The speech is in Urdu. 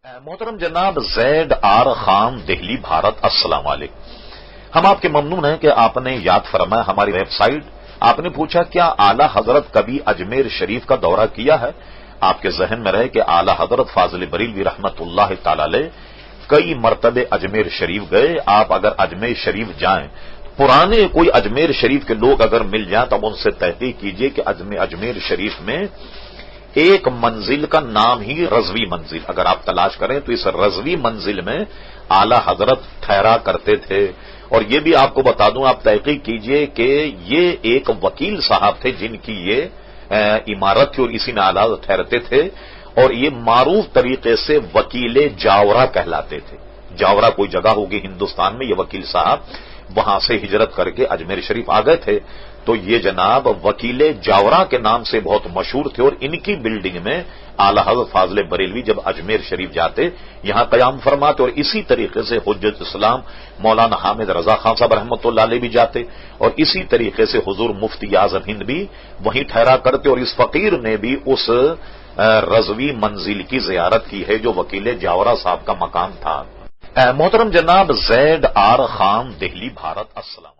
محترم جناب زید آر خان، دہلی، بھارت، السلام علیکم۔ ہم آپ کے ممنون ہیں کہ آپ نے یاد فرمایا ہماری ویب سائٹ۔ آپ نے پوچھا کیا اعلی حضرت کبھی اجمیر شریف کا دورہ کیا ہے؟ آپ کے ذہن میں رہے کہ اعلی حضرت فاضل بریلوی رحمت اللہ تعالی علیہ کئی مرتبے اجمیر شریف گئے۔ آپ اگر اجمیر شریف جائیں، پرانے کوئی اجمیر شریف کے لوگ اگر مل جائیں تو ان سے تحقیق کیجئے کہ اجمیر شریف میں ایک منزل کا نام ہی رضوی منزل، اگر آپ تلاش کریں تو اس رضوی منزل میں اعلی حضرت ٹھہرا کرتے تھے۔ اور یہ بھی آپ کو بتا دوں، آپ تحقیق کیجئے کہ یہ ایک وکیل صاحب تھے جن کی یہ عمارت تھی اور اسی میں اعلی حضرت ٹھہرتے تھے، اور یہ معروف طریقے سے وکیل جاورا کہلاتے تھے۔ جاورا کوئی جگہ ہوگی ہندوستان میں، یہ وکیل صاحب وہاں سے ہجرت کر کے اجمیر شریف آ گئے تھے، تو یہ جناب وکیل جاورا کے نام سے بہت مشہور تھے، اور ان کی بلڈنگ میں اعلی حضرت فاضل بریلوی جب اجمیر شریف جاتے یہاں قیام فرماتے، اور اسی طریقے سے حجت اسلام مولانا حامد رضا خان صاحب رحمۃ اللہ علیہ بھی جاتے، اور اسی طریقے سے حضور مفتی اعظم ہند بھی وہیں ٹھہرا کرتے، اور اس فقیر نے بھی اس رضوی منزل کی زیارت کی ہے جو وکیل جاورا صاحب کا مکان تھا۔ محترم جناب زید آر خان، دہلی، بھارت، السلام۔